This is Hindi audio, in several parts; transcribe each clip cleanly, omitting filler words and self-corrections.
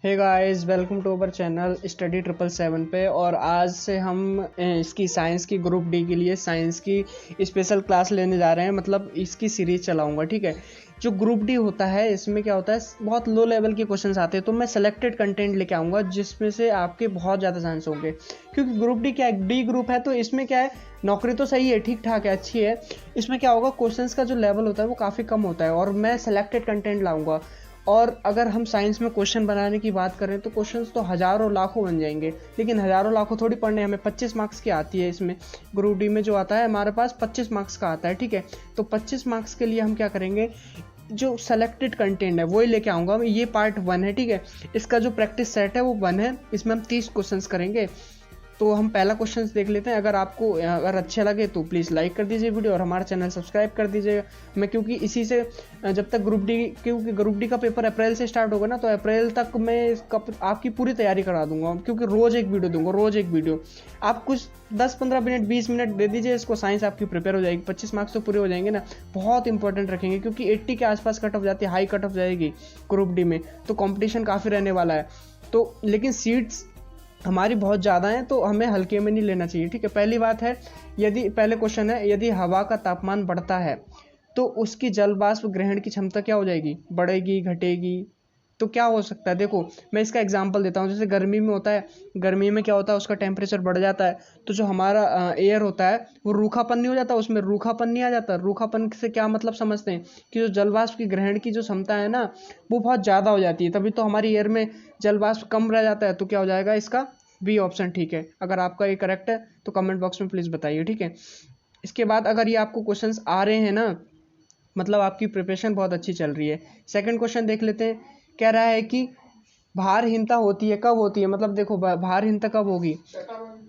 Hey guys, welcome to our channel study 777 पे। और आज से हम इसकी साइंस की ग्रुप डी के लिए साइंस की स्पेशल क्लास लेने जा रहे हैं। मतलब इसकी सीरीज चलाऊंगा, ठीक है। जो ग्रुप डी होता है इसमें क्या होता है, बहुत लो लेवल के क्वेश्चंस आते हैं, तो मैं सेलेक्टेड कंटेंट लेके आऊँगा जिसमें से आपके बहुत ज़्यादा चांस होंगे। क्योंकि ग्रुप डी क्या है, डी ग्रुप है, तो इसमें क्या है, नौकरी तो सही है, ठीक ठाक है, अच्छी है। इसमें क्या होगा, क्वेश्चंस का जो लेवल होता है वो काफ़ी कम होता है और मैं सेलेक्टेड कंटेंट लाऊंगा। और अगर हम साइंस में क्वेश्चन बनाने की बात करें तो क्वेश्चंस तो हज़ारों लाखों बन जाएंगे, लेकिन हज़ारों लाखों थोड़ी पढ़ने, हमें 25 मार्क्स की आती है। इसमें ग्रुप डी में जो आता है हमारे पास 25 मार्क्स का आता है, ठीक है। तो 25 मार्क्स के लिए हम क्या करेंगे, जो सेलेक्टेड कंटेंट है वही लेके आऊँगा। ये पार्ट 1 है, ठीक है। इसका जो प्रैक्टिस सेट है वो 1 है, इसमें हम 30 क्वेश्चंस करेंगे। तो हम पहला क्वेश्चन देख लेते हैं। अगर अच्छे लगे तो प्लीज़ लाइक कर दीजिए वीडियो और हमारा चैनल सब्सक्राइब कर दीजिएगा। मैं क्योंकि इसी से जब तक क्योंकि ग्रुप डी का पेपर अप्रैल से स्टार्ट होगा ना, तो अप्रैल तक मैं आपकी पूरी तैयारी करा दूंगा। क्योंकि रोज़ एक वीडियो दूंगा, रोज़ एक वीडियो। आप कुछ 10-15 मिनट 20 मिनट दे दीजिए इसको, साइंस आपकी प्रिपेयर हो जाएगी। 25 मार्क्स तो पूरे हो जाएंगे ना। बहुत इंपॉर्टेंट रखेंगे क्योंकि 80 के आसपास कट ऑफ जाती है, हाई कट ऑफ जाएगी ग्रुप डी में, तो कॉम्पिटिशन काफ़ी रहने वाला है। तो लेकिन सीट्स हमारी बहुत ज़्यादा हैं, तो हमें हल्के में नहीं लेना चाहिए, ठीक है। पहली बात है, पहले क्वेश्चन है, यदि हवा का तापमान बढ़ता है तो उसकी जल वाष्प ग्रहण की क्षमता क्या हो जाएगी, बढ़ेगी, घटेगी? तो क्या हो सकता है, देखो मैं इसका एग्जांपल देता हूँ। जैसे गर्मी में होता है, गर्मी में क्या होता है, उसका टेम्परेचर बढ़ जाता है, तो जो हमारा एयर होता है वो रूखापन नहीं हो जाता, उसमें रूखापन नहीं आ जाता। रूखापन से क्या मतलब समझते हैं कि जो जल वाष्प की ग्रहण की जो क्षमता है ना, वो बहुत ज़्यादा हो जाती है, तभी तो हमारी एयर में जल वाष्प कम रह जाता है। तो क्या हो जाएगा इसका बी ऑप्शन, ठीक है। अगर आपका ये करेक्ट है तो कमेंट बॉक्स में प्लीज़ बताइए, ठीक है। इसके बाद अगर ये आपको क्वेश्चंस आ रहे हैं ना, मतलब आपकी प्रिपरेशन बहुत अच्छी चल रही है। सेकंड क्वेश्चन देख लेते हैं। कह रहा है कि भारहीनता होती है, कब होती है, मतलब देखो भारहीनता कब होगी।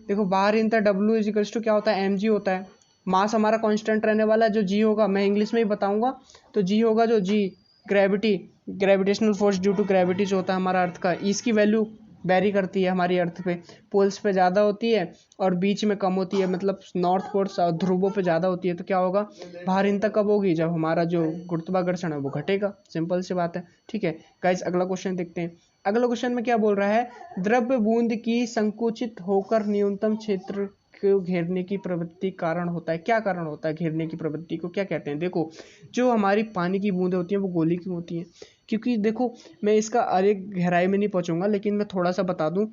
देखो भारहीनता W क्या होता है, mg होता है। मास हमारा कांस्टेंट रहने वाला है, जो g होगा मैं इंग्लिश में ही बताऊंगा। तो g होगा जो g gravitational force due to gravity जो होता है हमारा अर्थ का, इसकी वैल्यू वेरी करती है हमारी अर्थ पे। पोल्स पे ज़्यादा होती है और बीच में कम होती है, मतलब नॉर्थ पोल साउथ ध्रुवों पे ज़्यादा होती है। तो क्या होगा, भारहीनता कब होगी, जब हमारा जो गुरुत्वाकर्षण है वो घटेगा। सिंपल सी बात है, ठीक है। गाइस अगला क्वेश्चन देखते हैं। अगला क्वेश्चन में क्या बोल रहा है, द्रव्य बूंद की संकुचित होकर न्यूनतम क्षेत्र को घेरने की प्रवृत्ति कारण होता है। क्या कारण होता है घेरने की प्रवृत्ति को, क्या कहते हैं? देखो, जो हमारी पानी की बूंदें होती हैं वो गोली की होती हैं। क्योंकि देखो, मैं इसका अधिक गहराई में नहीं पहुंचूंगा, लेकिन मैं थोड़ा सा बता दूं।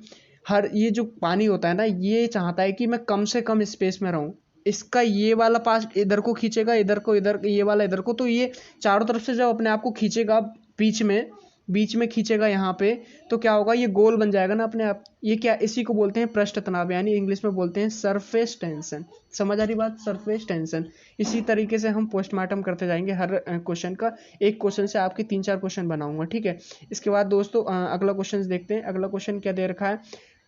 ये जो पानी होता है ना, ये चाहता है कि मैं कम से कम स्पेस में रहूं। इसका ये वाला पास इधर को खींचेगा, इधर को इधर, ये वाला इधर को, तो ये चारों तरफ से जब अपने आप को खींचेगा, बीच में खींचेगा यहाँ पे, तो क्या होगा, ये गोल बन जाएगा ना अपने आप। ये क्या, इसी को बोलते हैं पृष्ठ तनाव, यानी इंग्लिश में बोलते हैं सरफेस टेंशन। समझ आ रही बात, सरफेस टेंशन। इसी तरीके से हम पोस्टमार्टम करते जाएंगे हर क्वेश्चन का। एक क्वेश्चन से आपके 3-4 क्वेश्चन बनाऊंगा, ठीक है। इसके बाद दोस्तों अगला क्वेश्चन देखते हैं। अगला क्वेश्चन क्या दे रखा है,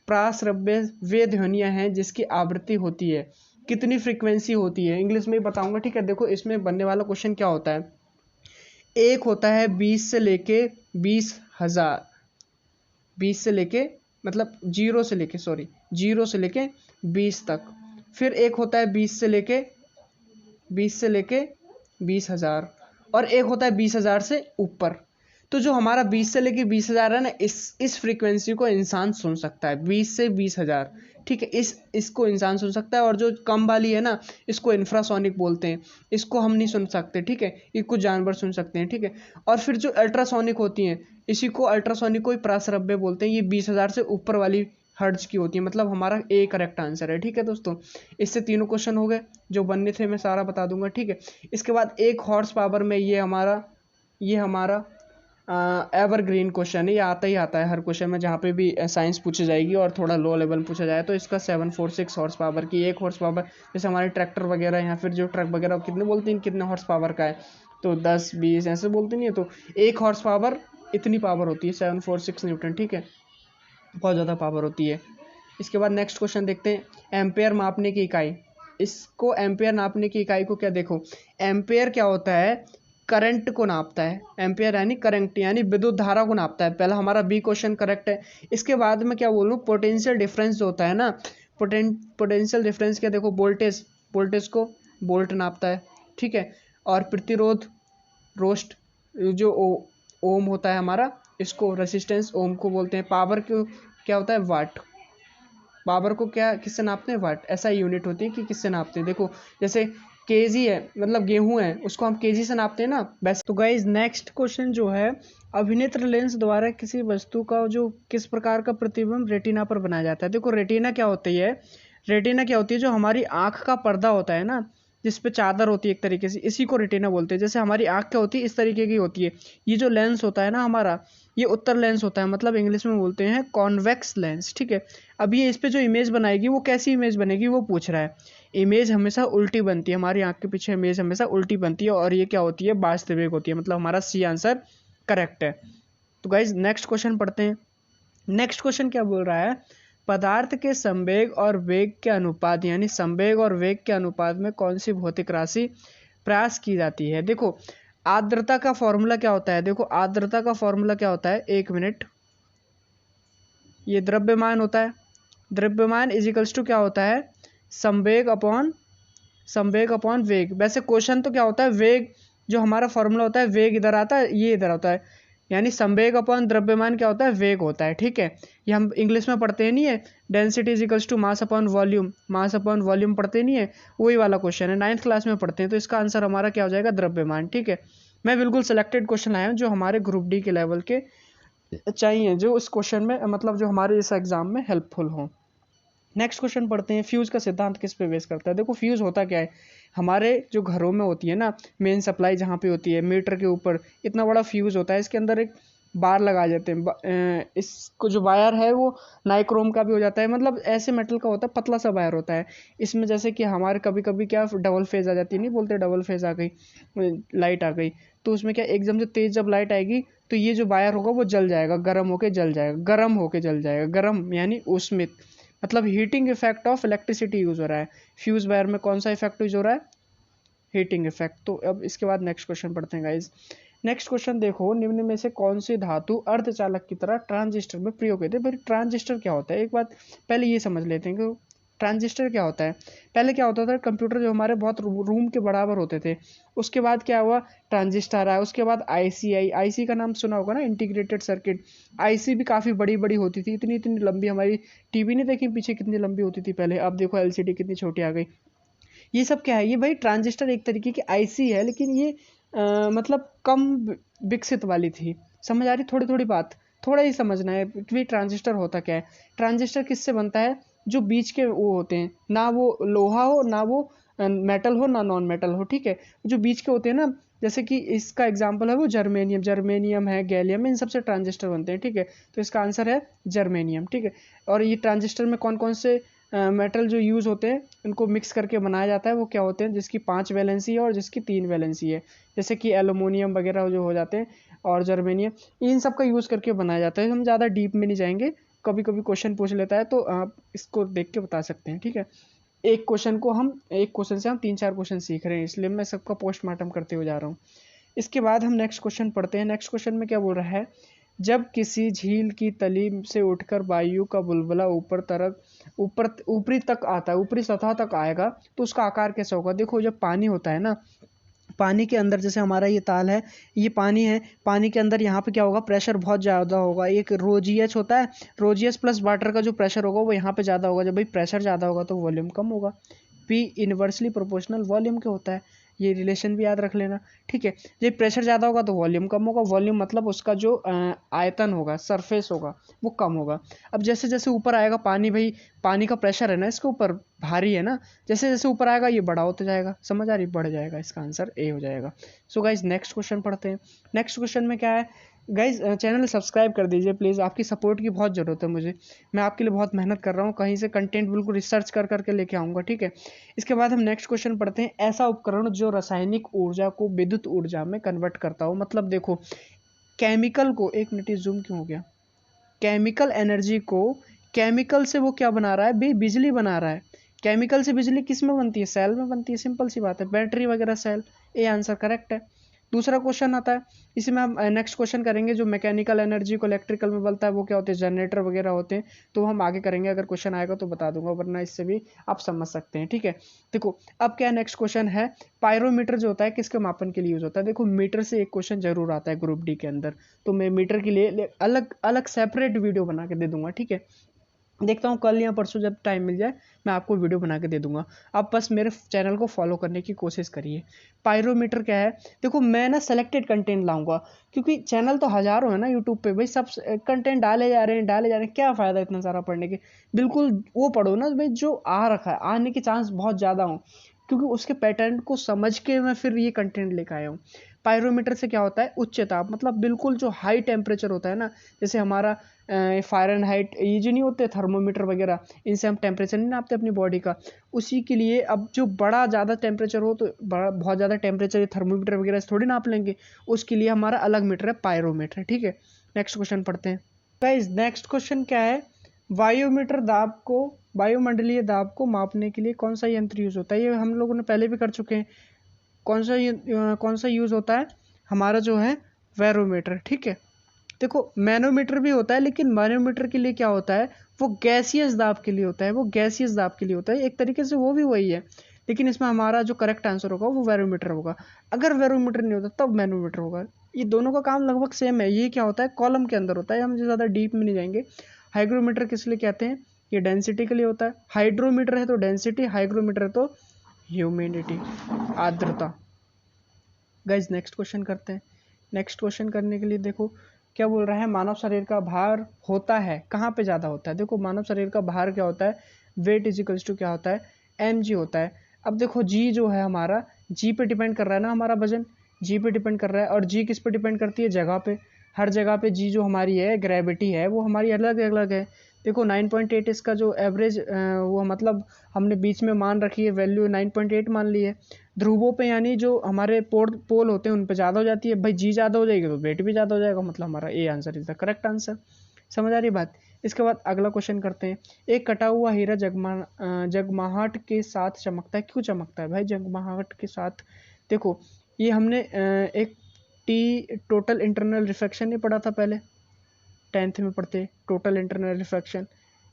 प्राश्रव्य वे ध्वनियाँ हैं जिसकी आवृत्ति होती है, कितनी फ्रीक्वेंसी होती है, इंग्लिश में बताऊंगा, ठीक है। देखो इसमें बनने वाला क्वेश्चन क्या होता है, एक होता है 20 से लेके 20,000, 20 से लेके मतलब 0 से लेके 20 तक। फिर एक होता है 20 से लेके 20,000, और एक होता है 20,000 से ऊपर। तो जो हमारा 20 से लेके 20,000 है ना, इस फ्रीक्वेंसी को इंसान सुन सकता है, 20 से 20,000, ठीक है। इसको इंसान सुन सकता है। और जो कम वाली है ना, इसको इंफ्रासोनिक बोलते हैं, इसको हम नहीं सुन सकते, ठीक है। ये कुछ जानवर सुन सकते हैं, ठीक है। और फिर जो अल्ट्रासोनिक होती हैं, इसी को अल्ट्रासोनिक को ही प्राश्रव्य बोलते हैं। ये 20,000 से ऊपर वाली हर्ट्ज की होती है। मतलब हमारा ए करेक्ट आंसर है, ठीक है दोस्तों। इससे तीनों क्वेश्चन हो गए जो बनने थे, मैं सारा बता दूंगा, ठीक है। इसके बाद 1 हॉर्स पावर में ये हमारा एवरग्रीन क्वेश्चन है, ये आता ही आता है हर क्वेश्चन में जहाँ पे भी साइंस पूछी जाएगी और थोड़ा लो लेवल पूछा जाए। तो इसका 746 हॉर्स पावर की, 1 हॉर्स पावर, जैसे हमारे ट्रैक्टर वगैरह या फिर जो ट्रक वगैरह कितने बोलते हैं, कितने हॉर्स पावर का है, तो 10-20 ऐसे बोलते नहीं है। तो 1 हॉर्स पावर इतनी पावर होती है, 746 न्यूटन, ठीक है। बहुत ज़्यादा पावर होती है। इसके बाद नेक्स्ट क्वेश्चन देखते हैं, एम्पेयर मापने की इकाई। इसको एम्पेयर नापने की इकाई को क्या, देखो एम्पेयर क्या होता है, करंट को नापता है। एम्पेयर यानी करंट, यानी विद्युत धारा को नापता है। पहला हमारा बी क्वेश्चन करेक्ट है। इसके बाद में क्या बोलूँ, पोटेंशियल डिफरेंस जो होता है ना, पोटेंशियल डिफरेंस क्या, देखो वोल्टेज को वोल्ट नापता है, ठीक है। और प्रतिरोध रोस्ट जो ओम होता है हमारा, इसको रेसिस्टेंस ओम को बोलते हैं। पावर को क्या होता है, वाट। पावर को क्या किससे नापते हैं, वाट। ऐसा यूनिट होती है कि किससे नापते हैं। देखो जैसे केजी है, मतलब गेहूं है, उसको हम केजी से नापते हैं ना वैसे। तो गाइज नेक्स्ट क्वेश्चन जो है, अभिनेत्र लेंस द्वारा किसी वस्तु का जो किस प्रकार का प्रतिबिंब रेटिना पर बनाया जाता है। देखो रेटिना क्या होती है, रेटिना क्या होती है, जो हमारी आंख का पर्दा होता है ना, जिस पे चादर होती है एक तरीके से, इसी को रेटिना बोलते हैं। जैसे हमारी आंख क्या होती है, इस तरीके की होती है। ये जो लेंस होता है ना हमारा, ये उत्तर लेंस होता है, मतलब इंग्लिश में बोलते हैं कॉन्वेक्स लेंस, ठीक है। अब ये इस पे जो इमेज बनाएगी वो कैसी इमेज बनेगी वो पूछ रहा है। इमेज हमेशा उल्टी बनती है, हमारी आंख के पीछे इमेज हमेशा उल्टी बनती है, और ये क्या होती है, वास्तविक होती है। मतलब हमारा सी आंसर करेक्ट है। तो गाइज नेक्स्ट क्वेश्चन पढ़ते हैं। नेक्स्ट क्वेश्चन क्या बोल रहा है, पदार्थ के संवेग और वेग के अनुपात, यानी संवेग और वेग के अनुपात में कौन सी भौतिक राशि प्रयास की जाती है। देखो आर्द्रता का फॉर्मूला क्या होता है, देखो आर्द्रता का फॉर्मूला क्या होता है, एक मिनट, ये द्रव्यमान होता है। द्रव्यमान इजिकल्स टू क्या होता है, संवेग अपॉन वेग। वैसे क्वेश्चन तो क्या होता है, वेग जो हमारा फॉर्मूला होता है, वेग इधर आता है, ये इधर होता है, यानी संवेग अपॉन द्रव्यमान क्या होता है, वेग होता है, ठीक है। ये हम इंग्लिश में पढ़ते नहीं है, density is equals to mass upon volume, mass upon volume पढ़ते नहीं है, वही वाला क्वेश्चन है, 9th क्लास में पढ़ते हैं। तो इसका आंसर हमारा क्या हो जाएगा, द्रव्यमान, ठीक है। मैं बिल्कुल सिलेक्टेड क्वेश्चन लाया हूँ जो हमारे ग्रुप डी के लेवल के चाहिए, जो इस क्वेश्चन में मतलब जो हमारे इस एग्जाम में हेल्पफुल हो। नेक्स्ट क्वेश्चन पढ़ते हैं, फ्यूज का सिद्धांत किस पे बेस करता है। देखो फ्यूज होता क्या है, हमारे जो घरों में होती है ना, मेन सप्लाई जहाँ पे होती है, मीटर के ऊपर इतना बड़ा फ्यूज होता है, इसके अंदर एक बार लगा जाते हैं। इसको जो वायर है वो नाइक्रोम का भी हो जाता है, मतलब ऐसे मेटल का होता है, पतला सा वायर होता है इसमें। जैसे कि हमारे कभी कभी क्या डबल फेज आ जाती है, नहीं बोलते डबल फेज आ गई, लाइट आ गई, तो उसमें क्या एकदम से तेज जब लाइट आएगी तो ये जो वायर होगा वो जल जाएगा, गर्म होके जल जाएगा, गर्म होके जल जाएगा। गर्म यानी उष्मित, मतलब heating effect of electricity use हो रहा है। फ्यूज वायर में कौन सा इफेक्ट यूज हो रहा है, हीटिंग इफेक्ट। तो अब इसके बाद नेक्स्ट क्वेश्चन पढ़ते हैं गाइज। नेक्स्ट क्वेश्चन देखो, निम्न में से कौन सी धातु अर्धचालक की तरह ट्रांजिस्टर में प्रयोग होती है। भाई ट्रांजिस्टर क्या होता है, एक बात पहले ये समझ लेते हैं कि ट्रांजिस्टर क्या होता है। पहले क्या होता था, कंप्यूटर जो हमारे बहुत रूम के बराबर होते थे, उसके बाद क्या हुआ, ट्रांजिस्टर आया, उसके बाद आईसी आई। आईसी का नाम सुना होगा ना, इंटीग्रेटेड सर्किट। आईसी भी काफ़ी बड़ी बड़ी होती थी, इतनी इतनी लंबी, हमारी टीवी नहीं देखी पीछे कितनी लंबी होती थी पहले, अब देखो एलसीडी कितनी छोटी आ गई। ये सब क्या है, ये भाई ट्रांजिस्टर एक तरीके की आईसी है, लेकिन ये मतलब कम विकसित वाली थी। समझ आ रही थोड़ी थोड़ी बात, थोड़ा ही समझना है कि ट्रांजिस्टर होता क्या है। ट्रांजिस्टर किससे बनता है, जो बीच के वो होते हैं ना, वो लोहा हो ना वो मेटल हो ना नॉन मेटल हो, ठीक है। जो बीच के होते हैं ना, जैसे कि इसका एग्जांपल है वो जर्मेनियम, जर्मेनियम है, गैलियम, इन सबसे ट्रांजिस्टर बनते हैं, ठीक है। तो इसका आंसर है जर्मेनियम, ठीक है। और ये ट्रांजिस्टर में कौन कौन से मेटल जो यूज़ होते हैं उनको मिक्स करके बनाया जाता है, वो क्या होते हैं, जिसकी 5 वैलेंसी है और जिसकी 3 वैलेंसी है, जैसे कि एलुमिनियम वगैरह जो हो जाते हैं, और जर्मेनियम, इन सब का यूज़ करके बनाया जाता है। हम ज़्यादा डीप में नहीं जाएंगे, कभी कभी क्वेश्चन पूछ लेता है तो आप इसको देख के बता सकते हैं, ठीक है। एक क्वेश्चन से हम 3-4 क्वेश्चन सीख रहे हैं, इसलिए मैं सबका पोस्टमार्टम करते हुए जा रहा हूँ। इसके बाद हम नेक्स्ट क्वेश्चन पढ़ते हैं। नेक्स्ट क्वेश्चन में क्या बोल रहा है, जब किसी झील की तली से उठकर वायु का बुलबुला ऊपरी तक आता है, ऊपरी सतह तक आएगा, तो उसका आकार कैसा होगा। देखो जब पानी होता है ना, पानी के अंदर जैसे हमारा ये ताल है, ये पानी है, पानी के अंदर यहाँ पे क्या होगा, प्रेशर बहुत ज़्यादा होगा। एक रोजीएच होता है, रोजीएच प्लस वाटर का जो प्रेशर होगा वो यहाँ पे ज़्यादा होगा। जब भाई प्रेशर ज़्यादा होगा तो वॉल्यूम कम होगा। पी इनवर्सली प्रोपोर्शनल वॉल्यूम के होता है, ये रिलेशन भी याद रख लेना, ठीक है। जब प्रेशर ज़्यादा होगा तो वॉल्यूम कम होगा, वॉल्यूम मतलब उसका जो आयतन होगा, सरफेस होगा, वो कम होगा। अब जैसे जैसे ऊपर आएगा पानी, भाई पानी का प्रेशर है ना इसके ऊपर, भारी है ना, जैसे जैसे ऊपर आएगा ये बड़ा होता जाएगा, समझ आ रही, बढ़ जाएगा, इसका आंसर ए हो जाएगा। सो गाइज नेक्स्ट क्वेश्चन पढ़ते हैं। नेक्स्ट क्वेश्चन में क्या है गाइज, चैनल सब्सक्राइब कर दीजिए प्लीज़, आपकी सपोर्ट की बहुत ज़रूरत है मुझे, मैं आपके लिए बहुत मेहनत कर रहा हूँ, कहीं से कंटेंट बिल्कुल रिसर्च कर करके लेके आऊँगा, ठीक है। इसके बाद हम नेक्स्ट क्वेश्चन पढ़ते हैं, ऐसा उपकरण जो रासायनिक ऊर्जा को विद्युत ऊर्जा में कन्वर्ट करता हो। मतलब देखो केमिकल को, एक मिनट ये जूम क्यों हो गया, केमिकल एनर्जी को, केमिकल से वो क्या बना रहा है, बिजली बना रहा है। केमिकल से बिजली किस में बनती है, सेल में बनती है, सिंपल सी बात है, बैटरी वगैरह सेल। ए आंसर करेक्ट है। दूसरा क्वेश्चन आता है, इसमें हम नेक्स्ट क्वेश्चन करेंगे जो मैकेनिकल एनर्जी को इलेक्ट्रिकल में बदलता है वो क्या होते हैं, जनरेटर वगैरह होते हैं। तो हम आगे करेंगे, अगर क्वेश्चन आएगा तो बता दूंगा, वरना इससे भी आप समझ सकते हैं। ठीक है, देखो अब क्या नेक्स्ट क्वेश्चन है, पायरोमीटर जो होता है किसके मापन के लिए यूज होता है। देखो मीटर से एक क्वेश्चन जरूर आता है ग्रुप डी के अंदर, तो मैं मीटर के लिए अलग अलग सेपरेट वीडियो बना के दे दूंगा। ठीक है, देखता हूँ कल या परसों जब टाइम मिल जाए मैं आपको वीडियो बना के दे दूंगा। आप बस मेरे चैनल को फॉलो करने की कोशिश करिए। पायरोमीटर क्या है, देखो मैं ना सेलेक्टेड कंटेंट लाऊंगा, क्योंकि चैनल तो हजारों है ना यूट्यूब पे भाई, सब कंटेंट डाले जा रहे हैं, क्या फ़ायदा इतना सारा पढ़ने के। बिल्कुल वो पढ़ो ना भाई जो आ रखा है, आने के चांस बहुत ज़्यादा हो, क्योंकि उसके पैटर्न को समझ के मैं फिर ये कंटेंट लेकर आया हूँ। पायरोमीटर से क्या होता है, उच्च ताप, मतलब बिल्कुल जो हाई टेम्परेचर होता है ना, जैसे हमारा फ़ारेनहाइट ये जो नहीं होते थर्मोमीटर वगैरह, इनसे हम टेम्परेचर नहीं नापते अपनी बॉडी का, उसी के लिए अब जो बड़ा ज़्यादा टेम्परेचर हो तो बड़ा बहुत ज़्यादा टेम्परेचर थर्मोमीटर वगैरह से थोड़ी नाप लेंगे, उसके लिए हमारा अलग मीटर है, पायरोमीटर। ठीक है, नेक्स्ट क्वेश्चन पढ़ते हैं गाइस। नेक्स्ट क्वेश्चन क्या है, वायुमीटर दाब को, वायुमंडलीय दाब को मापने के लिए कौन सा यंत्र यूज होता है। ये हम लोगों ने पहले भी कर चुके हैं। कौन सा यूज होता है, हमारा जो है बैरोमीटर। ठीक है, देखो मैनोमीटर भी होता है, लेकिन मैनोमीटर के लिए क्या होता है, वो गैसियस दाब के लिए होता है, वो गैसियस दाब के लिए होता है, एक तरीके से वो भी वही है, लेकिन इसमें हमारा जो करेक्ट आंसर होगा वो बैरोमीटर होगा। अगर बैरोमीटर नहीं होता तब मैनोमीटर होगा। ये दोनों का काम लगभग सेम है। ये क्या होता है, कॉलम के अंदर होता है, हम ज़्यादा डीप में नहीं जाएंगे। हाइग्रोमीटर किस लिए कहते हैं, ये डेंसिटी के लिए होता है। हाइड्रोमीटर है तो डेंसिटी, हाइग्रोमीटर है तो ह्यूमिडिटी, आर्द्रता। गाइज नेक्स्ट क्वेश्चन करते हैं। नेक्स्ट क्वेश्चन करने के लिए देखो क्या बोल रहा है, मानव शरीर का भार होता है कहाँ पे ज़्यादा होता है। देखो मानव शरीर का भार क्या होता है, वेट इज इक्वल्स टू क्या होता है, mg होता है। अब देखो जी जो है हमारा, जी पे डिपेंड कर रहा है ना, हमारा वजन जी पे डिपेंड कर रहा है, और जी किस पे डिपेंड करती है, जगह पे। हर जगह पे जी जो हमारी है, ग्रेविटी है, वो हमारी अलग अलग है। देखो 9.8 इसका जो एवरेज वो मतलब हमने बीच में मान रखी है वैल्यू, 9.8 मान ली है। ध्रुवों पे यानी जो हमारे पोल होते हैं उन पे ज़्यादा हो जाती है भाई, जी ज़्यादा हो जाएगी तो वेट भी ज़्यादा हो जाएगा, मतलब हमारा A answer is the correct answer. समझ आ रही बात। इसके बाद अगला क्वेश्चन करते हैं, एक कटा हुआ हीरा जगमगाहट के साथ चमकता है, क्यों चमकता है भाई जगमगाहट के साथ। देखो ये हमने एक टोटल इंटरनल रिफ्रैक्शन नहीं पढ़ा था पहले, 10th में पढ़ते, टोटल इंटरनल रिफ्रैक्शन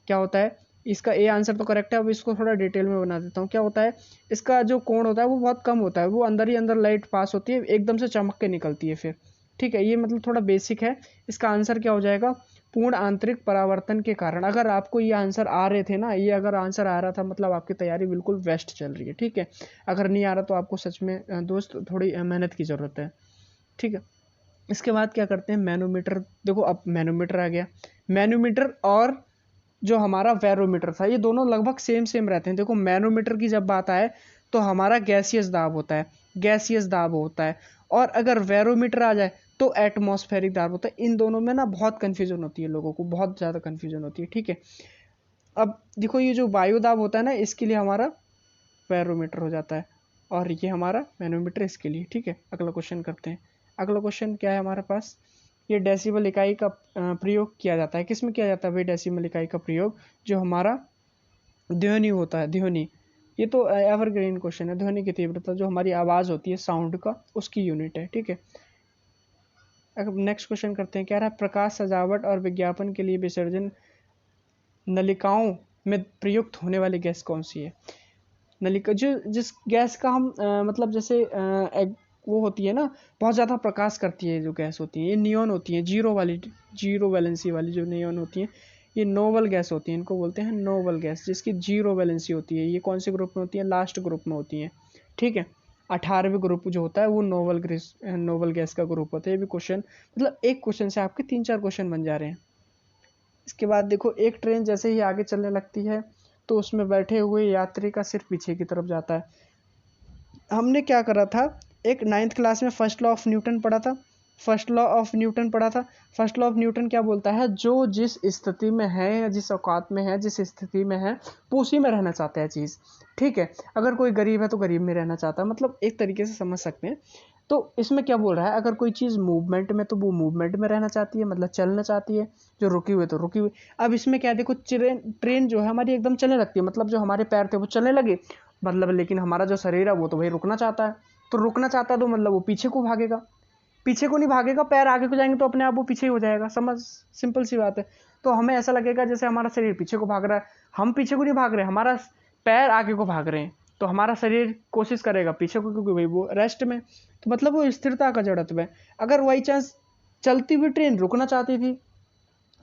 क्या होता है। इसका ए आंसर तो करेक्ट है, अब इसको थोड़ा डिटेल में बना देता हूँ। क्या होता है, इसका जो कोण होता है वो बहुत कम होता है, वो अंदर ही अंदर लाइट पास होती है, एकदम से चमक के निकलती है फिर। ठीक है, ये मतलब थोड़ा बेसिक है। इसका आंसर क्या हो जाएगा, पूर्ण आंतरिक परावर्तन के कारण। अगर आपको ये आंसर आ रहे थे ना, ये अगर आंसर आ रहा था मतलब आपकी तैयारी बिल्कुल बेस्ट चल रही है। ठीक है, अगर नहीं आ रहा तो आपको सच में दोस्त थोड़ी मेहनत की ज़रूरत है। ठीक है, इसके बाद क्या करते हैं, मैनोमीटर। देखो अब मैनोमीटर आ गया, मैनोमीटर और जो हमारा बैरोमीटर था ये दोनों लगभग सेम रहते हैं। देखो मैनोमीटर की जब बात आए तो हमारा गैसियस दाब होता है, गैसियस दाब होता है, और अगर बैरोमीटर आ जाए तो एटमॉस्फेरिक दाब होता है। इन दोनों में ना बहुत कन्फ्यूजन होती है, लोगों को बहुत ज़्यादा कन्फ्यूजन होती है। ठीक है, अब देखो ये जो वायु दाब होता है ना, इसके लिए हमारा बैरोमीटर हो जाता है, और ये हमारा मैनोमीटर इसके लिए। ठीक है, अगला क्वेश्चन करते हैं। अगला क्वेश्चन क्या है हमारे पास, ये डेसिबल इकाई का प्रयोग किया जाता है, किस में किया जाता है भाई डेसिबल इकाई का प्रयोग, जो हमारा ध्वनि होता है, ध्वनि। ये तो एवरग्रीन क्वेश्चन है, ध्वनि की तीव्रता जो हमारी आवाज़ होती है साउंड का, उसकी यूनिट है। ठीक है, अब नेक्स्ट क्वेश्चन करते हैं। क्या रहा, प्रकाश सजावट और विज्ञापन के लिए विसर्जन नलिकाओं में प्रयुक्त होने वाली गैस कौन सी है। नलिका जो जिस गैस का हम मतलब जैसे वो होती है ना, बहुत ज़्यादा प्रकाश करती है जो गैस होती है, ये नियॉन होती है, जीरो वैलेंसी वाली जो नियॉन होती है, ये नोबल गैस होती है, इनको बोलते हैं नोबल गैस, जिसकी जीरो वैलेंसी होती है। ये कौन से ग्रुप में होती है, लास्ट ग्रुप में होती है। ठीक है, 18वें ग्रुप जो होता है वो नोबल गैस का ग्रुप होता है। ये भी क्वेश्चन मतलब एक क्वेश्चन से आपके 3-4 क्वेश्चन बन जा रहे हैं। इसके बाद देखो, एक ट्रेन जैसे ही आगे चलने लगती है तो उसमें बैठे हुए यात्री का सिर पीछे की तरफ जाता है। हमने क्या करा था, एक 9th क्लास में फर्स्ट लॉ ऑफ न्यूटन पढ़ा था, फर्स्ट लॉ ऑफ न्यूटन पढ़ा था। फर्स्ट लॉ ऑफ न्यूटन क्या बोलता है, जो जिस स्थिति में है या जिस औकात में है, जिस स्थिति में है वो उसी में रहना चाहता है चीज़। ठीक है, अगर कोई गरीब है तो गरीब में रहना चाहता है, मतलब एक तरीके से समझ सकते हैं। तो इसमें क्या बोल रहा है, अगर कोई चीज़ मूवमेंट में तो वो मूवमेंट में रहना चाहती है, मतलब चलना चाहती है, जो रुकी हुई तो रुकी हुई। अब इसमें क्या देखो, ट्रेन जो है हमारी एकदम चलने लगती है, मतलब जो हमारे पैर थे वो चलने लगे, मतलब लेकिन हमारा जो शरीर है वो तो भाई रुकना चाहता है। तो रुकना चाहता है तो मतलब वो पीछे को भागेगा, पीछे को नहीं भागेगा, पैर आगे को जाएंगे तो अपने आप वो पीछे ही हो जाएगा। समझ, सिंपल सी बात है। तो हमें ऐसा लगेगा जैसे हमारा शरीर पीछे को भाग रहा है, हम पीछे को नहीं भाग रहे, हमारा पैर आगे को भाग रहे हैं, तो हमारा शरीर कोशिश करेगा पीछे को, क्योंकि भाई वो रेस्ट में, तो मतलब वो स्थिरता का जड़त्व है। अगर बाई चांस चलती हुई ट्रेन रुकना चाहती थी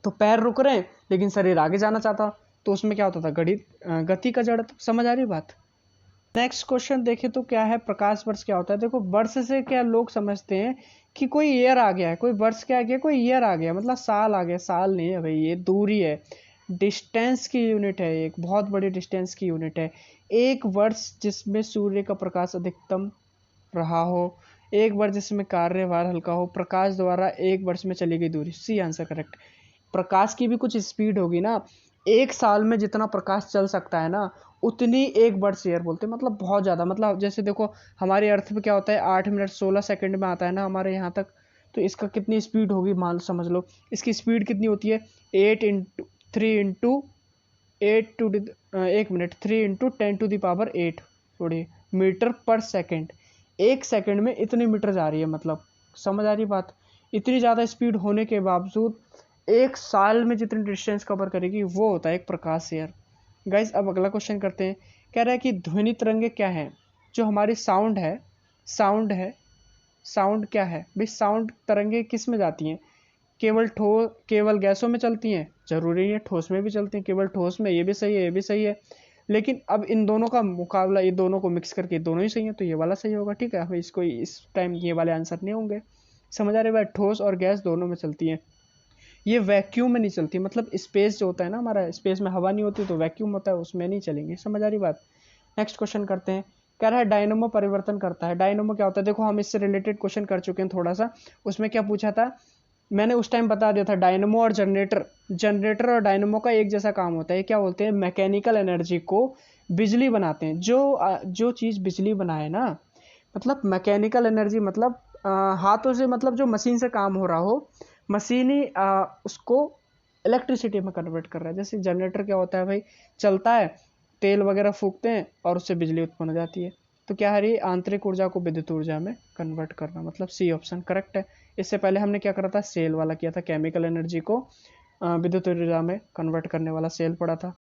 तो पैर रुक रहे हैं लेकिन शरीर आगे जाना चाहता, तो उसमें क्या होता था, गति का जड़त्व। समझ आ रही बात। नेक्स्ट क्वेश्चन देखें तो क्या है, प्रकाश वर्ष क्या होता है। देखो वर्ष से क्या लोग समझते हैं कि कोई ईयर आ गया है, कोई वर्ष क्या आ गया, कोई ईयर आ गया, मतलब साल आ गया। साल नहीं है भाई, ये दूरी है, डिस्टेंस की यूनिट है, एक बहुत बड़ी डिस्टेंस की यूनिट है। एक वर्ष जिसमें सूर्य का प्रकाश अधिकतम रहा हो, एक वर्ष जिसमें कार्यभार हल्का हो, प्रकाश द्वारा एक वर्ष में चली गई दूरी। C answer correct. प्रकाश की भी कुछ स्पीड होगी ना, एक साल में जितना प्रकाश चल सकता है ना उतनी एक वर्ष ईयर बोलते हैं, मतलब बहुत ज़्यादा। मतलब जैसे देखो हमारे अर्थ पे क्या होता है, 8 मिनट 16 सेकंड में आता है ना हमारे यहाँ तक, तो इसका कितनी स्पीड होगी मान समझ लो। इसकी स्पीड कितनी होती है, 3 इंटू थोड़ी मीटर पर सेकेंड। एक सेकंड में इतनी मीटर जा रही है, मतलब समझ आ रही बात। इतनी ज़्यादा स्पीड होने के बावजूद एक साल में जितनी डिस्टेंस कवर करेगी वो होता है एक प्रकाश ईयर। गाइज अब अगला क्वेश्चन करते हैं। कह रहा है कि ध्वनि तरंगे क्या है, जो हमारी साउंड है, साउंड क्या है भाई। साउंड तरंगे किस में जाती हैं, केवल गैसों में चलती हैं, जरूरी है ठोस में भी चलती हैं, केवल ठोस में, ये भी सही है ये भी सही है। लेकिन अब इन दोनों का मुकाबला, ये दोनों को मिक्स करके दोनों ही सही है, तो ये वाला सही होगा। ठीक है, हमें इसको इस टाइम ये वाले आंसर नहीं होंगे। समझ आ रही बात, ठोस और गैस दोनों में चलती हैं, ये वैक्यूम में नहीं चलती। मतलब स्पेस जो होता है ना हमारा, स्पेस में हवा नहीं होती तो वैक्यूम होता है, उसमें नहीं चलेंगे। समझ आ रही बात। नेक्स्ट क्वेश्चन करते हैं। कह रहा है डायनमो परिवर्तन करता है। डायनमो क्या होता है, देखो हम इससे रिलेटेड क्वेश्चन कर चुके हैं थोड़ा सा। उसमें क्या पूछा था, मैंने उस टाइम बता दिया था, डायनमो और जनरेटर और डायनमो का एक जैसा काम होता है। क्या बोलते हैं, मैकेनिकल एनर्जी को बिजली बनाते हैं। जो चीज़ बिजली बनाए ना, मतलब मैकेनिकल एनर्जी, मतलब हाथों से, मतलब जो मशीन से काम हो रहा हो, मशीन ही उसको इलेक्ट्रिसिटी में कन्वर्ट कर रहा है। जैसे जनरेटर क्या होता है भाई, चलता है, तेल वगैरह फूकते हैं और उससे बिजली उत्पन्न हो जाती है। तो क्या है, आंतरिक ऊर्जा को विद्युत ऊर्जा में कन्वर्ट करना, मतलब सी ऑप्शन करेक्ट है। इससे पहले हमने क्या करा था, सेल वाला किया था, केमिकल एनर्जी को विद्युत ऊर्जा में कन्वर्ट करने वाला सेल पड़ा था।